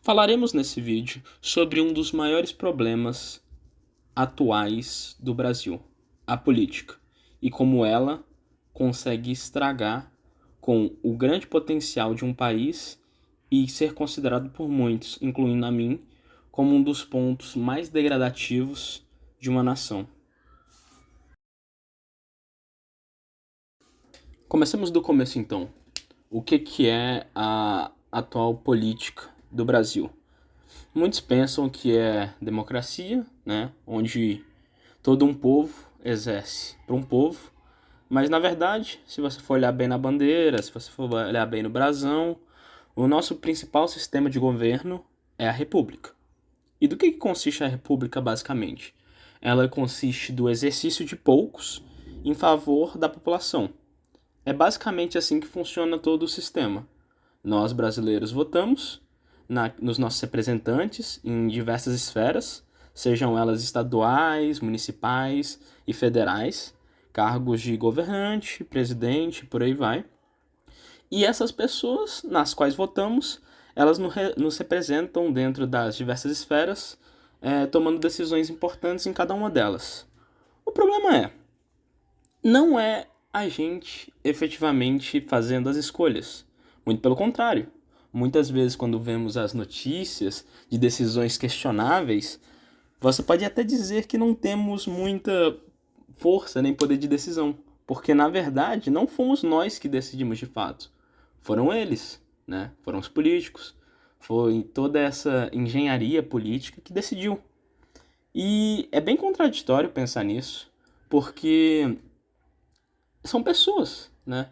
Falaremos nesse vídeo sobre um dos maiores problemas atuais do Brasil, a política, e como ela consegue estragar com o grande potencial de um país e ser considerado por muitos, incluindo a mim, como um dos pontos mais degradativos de uma nação. Comecemos do começo então. O que é a atual política do Brasil? Muitos pensam que é democracia, né, onde todo um povo exerce para um povo, mas na verdade, se você for olhar bem na bandeira, se você for olhar bem no brasão, o nosso principal sistema de governo é a república. E do que consiste a república basicamente? Ela consiste do exercício de poucos em favor da população. É basicamente assim que funciona todo o sistema. Nós, brasileiros, votamos nos nossos representantes em diversas esferas, sejam elas estaduais, municipais e federais, cargos de governante, presidente, por aí vai. E essas pessoas nas quais votamos, elas nos representam dentro das diversas esferas, tomando decisões importantes em cada uma delas. O problema não é a gente efetivamente fazendo as escolhas. Muito pelo contrário. Muitas vezes, quando vemos as notícias de decisões questionáveis, você pode até dizer que não temos muita força nem poder de decisão, porque na verdade não fomos nós que decidimos de fato. Foram eles, né? Foram os políticos. Foi toda essa engenharia política que decidiu. E é bem contraditório pensar nisso, porque são pessoas, né?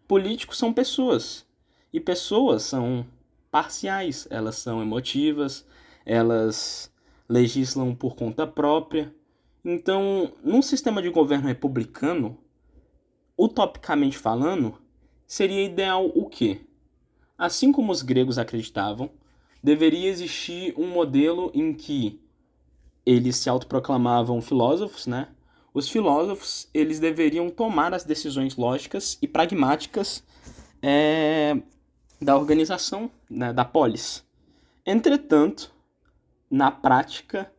Políticos são pessoas. E pessoas são parciais, elas são emotivas, elas legislam por conta própria. Então, num sistema de governo republicano, utopicamente falando, seria ideal o quê? Assim como os gregos acreditavam, deveria existir um modelo em que eles se autoproclamavam filósofos, né? Os filósofos, eles deveriam tomar as decisões lógicas e pragmáticas da organização, né, da polis. Entretanto, na prática,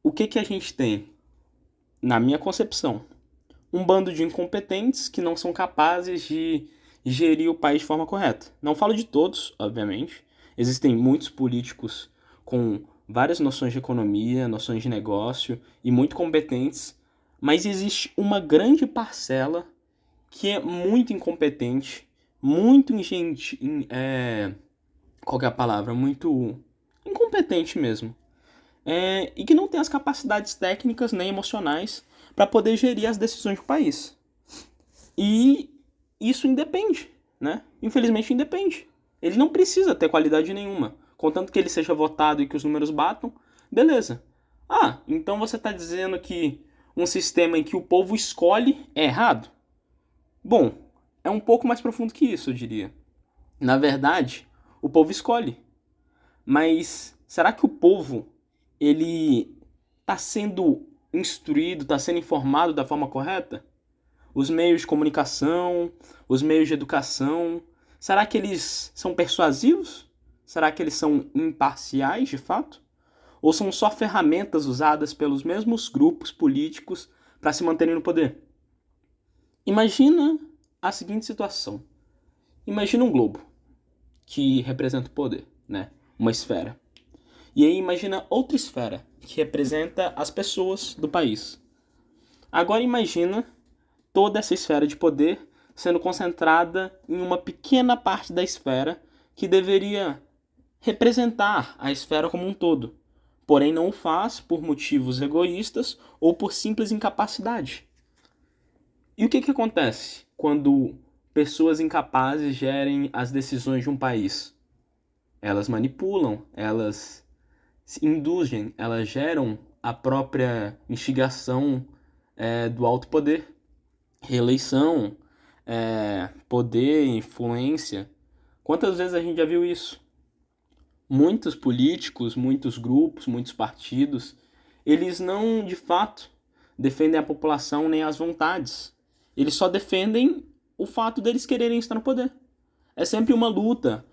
o que a gente tem? Na minha concepção, um bando de incompetentes que não são capazes de gerir o país de forma correta. Não falo de todos, obviamente. Existem muitos políticos com várias noções de economia, noções de negócio e muito competentes, mas existe uma grande parcela que é muito incompetente, muito qual que é a palavra? Muito incompetente mesmo. E que não tem as capacidades técnicas nem emocionais para poder gerir as decisões do país. E isso independe, né? Infelizmente independe. Ele não precisa ter qualidade nenhuma. Contanto que ele seja votado e que os números batam, beleza. Ah, então você está dizendo que um sistema em que o povo escolhe é errado? Bom, é um pouco mais profundo que isso, eu diria. Na verdade, o povo escolhe. Mas será que o povo ele está sendo instruído, está sendo informado da forma correta? Os meios de comunicação, os meios de educação, será que eles são persuasivos? Será que eles são imparciais de fato? Ou são só ferramentas usadas pelos mesmos grupos políticos para se manterem no poder? Imagina a seguinte situação. Imagina um globo que representa o poder, né? Uma esfera. E aí imagina outra esfera que representa as pessoas do país. Agora imagina toda essa esfera de poder sendo concentrada em uma pequena parte da esfera que deveria representar a esfera como um todo, porém não o faz por motivos egoístas ou por simples incapacidade. E o que acontece quando pessoas incapazes gerem as decisões de um país? Elas manipulam, elas se induzem, elas geram a própria instigação do alto poder, reeleição, poder, influência. Quantas vezes a gente já viu isso? Muitos políticos, muitos grupos, muitos partidos, eles não, de fato, defendem a população nem as vontades. Eles só defendem o fato deles quererem estar no poder. É sempre uma luta.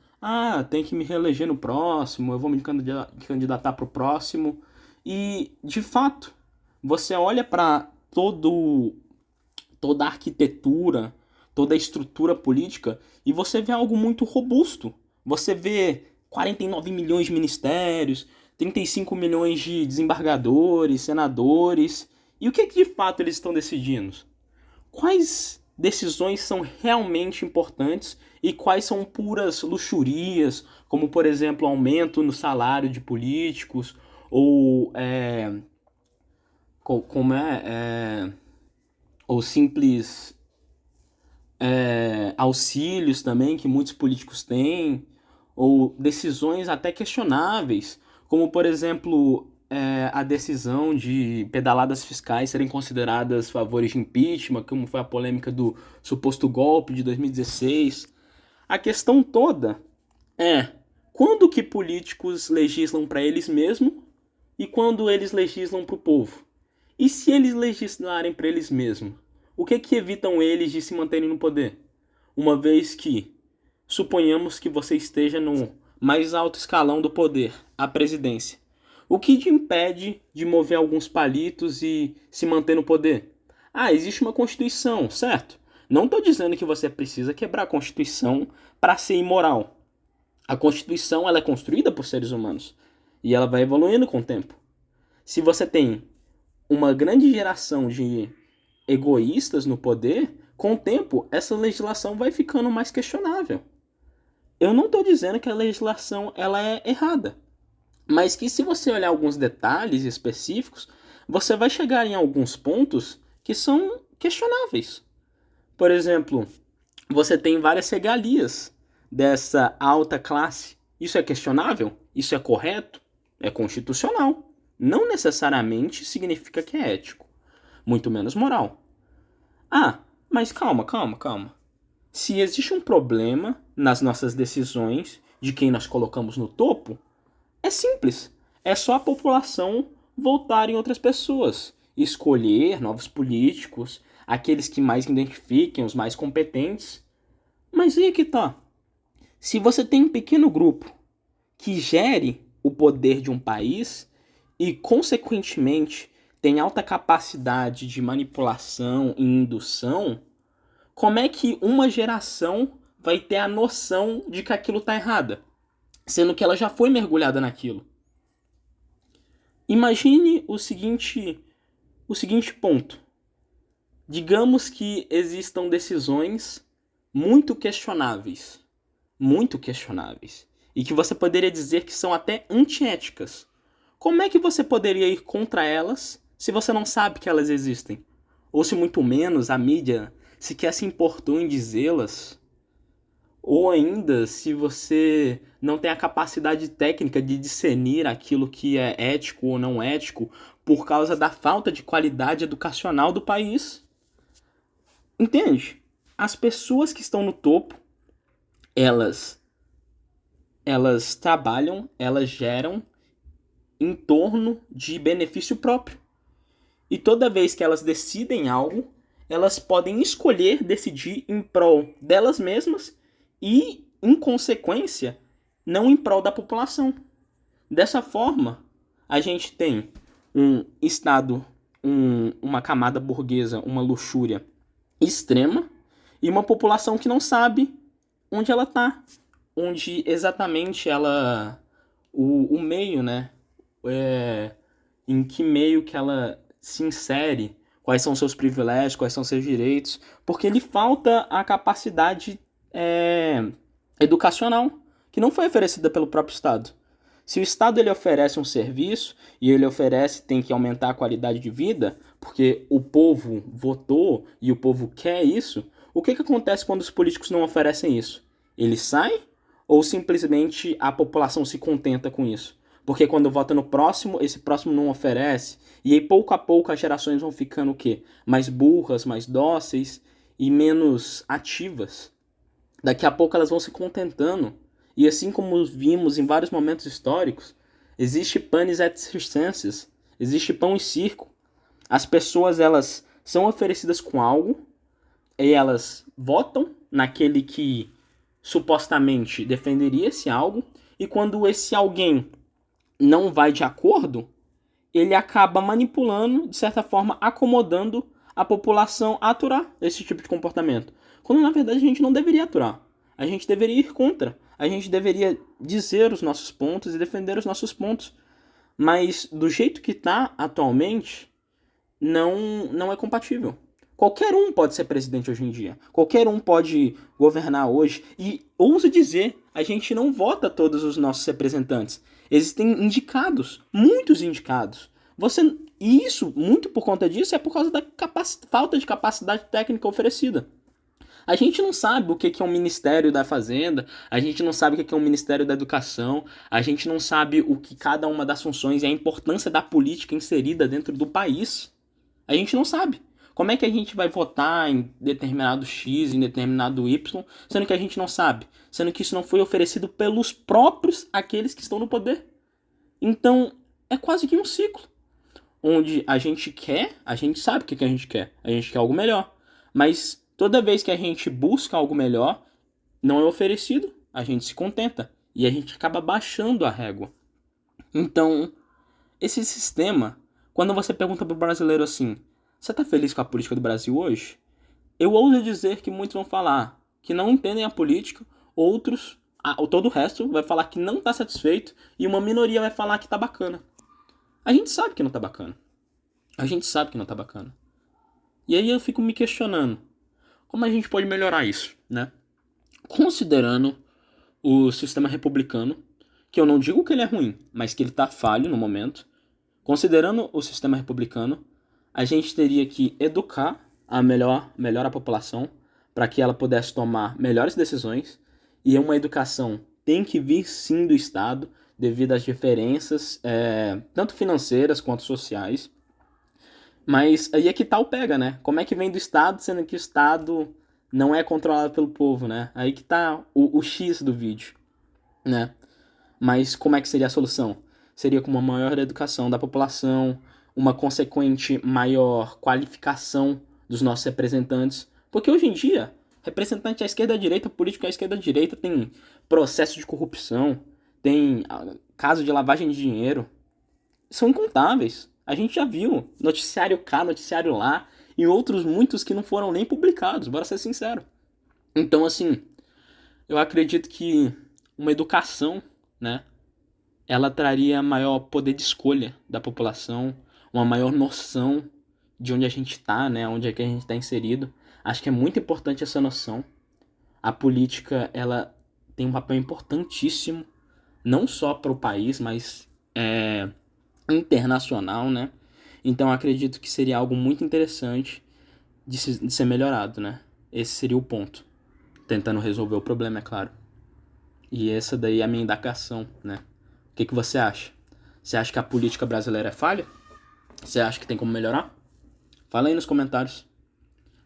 tem que me reeleger no próximo, eu vou me candidatar para o próximo. E, de fato, você olha para toda a arquitetura, toda a estrutura política, e você vê algo muito robusto. Você vê 49 milhões de ministérios, 35 milhões de desembargadores, senadores. E o que de fato eles estão decidindo? Quais decisões são realmente importantes e quais são puras luxurias, como, por exemplo, aumento no salário de políticos, ou ou simples auxílios também que muitos políticos têm, ou decisões até questionáveis, como, por exemplo, a decisão de pedaladas fiscais serem consideradas favores de impeachment, como foi a polêmica do suposto golpe de 2016. A questão toda é quando que políticos legislam para eles mesmos e quando eles legislam para o povo. E se eles legislarem para eles mesmos, o que evitam eles de se manterem no poder? Uma vez que, suponhamos que você esteja no mais alto escalão do poder, a presidência. O que te impede de mover alguns palitos e se manter no poder? Existe uma Constituição, certo? Não estou dizendo que você precisa quebrar a Constituição para ser imoral. A Constituição ela é construída por seres humanos e ela vai evoluindo com o tempo. Se você tem uma grande geração de egoístas no poder, com o tempo essa legislação vai ficando mais questionável. Eu não estou dizendo que a legislação ela é errada, mas que se você olhar alguns detalhes específicos, você vai chegar em alguns pontos que são questionáveis. Por exemplo, você tem várias regalias dessa alta classe. Isso é questionável? Isso é correto? É constitucional. Não necessariamente significa que é ético, muito menos moral. Mas calma. Se existe um problema nas nossas decisões de quem nós colocamos no topo, é simples. É só a população votar em outras pessoas, escolher novos políticos, aqueles que mais identifiquem, os mais competentes. Mas aí que tá. Se você tem um pequeno grupo que gere o poder de um país e, consequentemente, tem alta capacidade de manipulação e indução, como é que uma geração vai ter a noção de que aquilo está errado, sendo que ela já foi mergulhada naquilo? Imagine o seguinte ponto. Digamos que existam decisões muito questionáveis, e que você poderia dizer que são até antiéticas. Como é que você poderia ir contra elas se você não sabe que elas existem? Ou se muito menos a mídia sequer se importou em dizê-las? Ou ainda, se você não tem a capacidade técnica de discernir aquilo que é ético ou não ético por causa da falta de qualidade educacional do país? Entende? As pessoas que estão no topo, elas trabalham, elas geram em torno de benefício próprio. E toda vez que elas decidem algo, elas podem escolher decidir em prol delas mesmas e, em consequência, não em prol da população. Dessa forma, a gente tem um Estado, uma camada burguesa, uma luxúria extrema e uma população que não sabe onde ela está, onde exatamente ela, o meio, né, em que meio que ela se insere, quais são seus privilégios, quais são seus direitos, porque lhe falta a capacidade educacional, que não foi oferecida pelo próprio Estado. Se o Estado ele oferece um serviço e ele tem que aumentar a qualidade de vida, porque o povo votou e o povo quer isso, o que acontece quando os políticos não oferecem isso? Eles saem ou simplesmente a população se contenta com isso? Porque quando vota no próximo, esse próximo não oferece, e aí pouco a pouco as gerações vão ficando o quê? Mais burras, mais dóceis e menos ativas. Daqui a pouco elas vão se contentando. E assim como vimos em vários momentos históricos, existe panis et circenses, existe pão e circo. As pessoas elas são oferecidas com algo e elas votam naquele que supostamente defenderia esse algo, e quando esse alguém não vai de acordo, ele acaba manipulando, de certa forma, acomodando a população a aturar esse tipo de comportamento. Quando na verdade a gente não deveria aturar. A gente deveria ir contra. A gente deveria dizer os nossos pontos e defender os nossos pontos. Mas do jeito que está atualmente, não é compatível. Qualquer um pode ser presidente hoje em dia. Qualquer um pode governar hoje. E ouso dizer, a gente não vota todos os nossos representantes. Existem indicados, muitos indicados. E isso, muito por conta disso, é por causa da falta de capacidade técnica oferecida. A gente não sabe o que é um Ministério da Fazenda, a gente não sabe o que é um Ministério da Educação, a gente não sabe o que cada uma das funções e a importância da política inserida dentro do país. A gente não sabe. Como é que a gente vai votar em determinado X, em determinado Y, sendo que a gente não sabe? Sendo que isso não foi oferecido pelos próprios aqueles que estão no poder. Então, é quase que um ciclo. Onde a gente sabe o que a gente quer algo melhor. Mas toda vez que a gente busca algo melhor, não é oferecido, a gente se contenta. E a gente acaba baixando a régua. Então, esse sistema, quando você pergunta pro brasileiro assim, você tá feliz com a política do Brasil hoje? Eu ouso dizer que muitos vão falar que não entendem a política, outros, todo o resto vai falar que não tá satisfeito e uma minoria vai falar que tá bacana. A gente sabe que não tá bacana. A gente sabe que não tá bacana. E aí eu fico me questionando, como a gente pode melhorar isso, né? Considerando o sistema republicano, que eu não digo que ele é ruim, mas que ele tá falho no momento. Considerando o sistema republicano, a gente teria que educar melhor a população para que ela pudesse tomar melhores decisões, e uma educação tem que vir sim do Estado, devido às diferenças, tanto financeiras quanto sociais. Mas aí é que tal pega, né? Como é que vem do Estado, sendo que o Estado não é controlado pelo povo, né? Aí que tá o X do vídeo, né? Mas como é que seria a solução? Seria com uma maior educação da população, uma consequente maior qualificação dos nossos representantes. Porque hoje em dia, representante à esquerda e à direita, político à esquerda e à direita, tem processo de corrupção, tem caso de lavagem de dinheiro. São incontáveis. A gente já viu noticiário cá, noticiário lá, e outros muitos que não foram nem publicados, bora ser sincero. Então, assim, eu acredito que uma educação, né, ela traria maior poder de escolha da população, uma maior noção de onde a gente está, né, onde é que a gente está inserido. Acho que é muito importante essa noção. A política, ela tem um papel importantíssimo, não só para o país, mas internacional, né? Então acredito que seria algo muito interessante de ser melhorado, né? Esse seria o ponto. Tentando resolver o problema, é claro. E essa daí é a minha indagação, né? O que você acha? Você acha que a política brasileira é falha? Você acha que tem como melhorar? Fala aí nos comentários.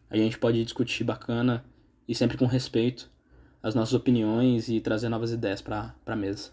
A gente pode discutir bacana e sempre com respeito as nossas opiniões e trazer novas ideias para a mesa.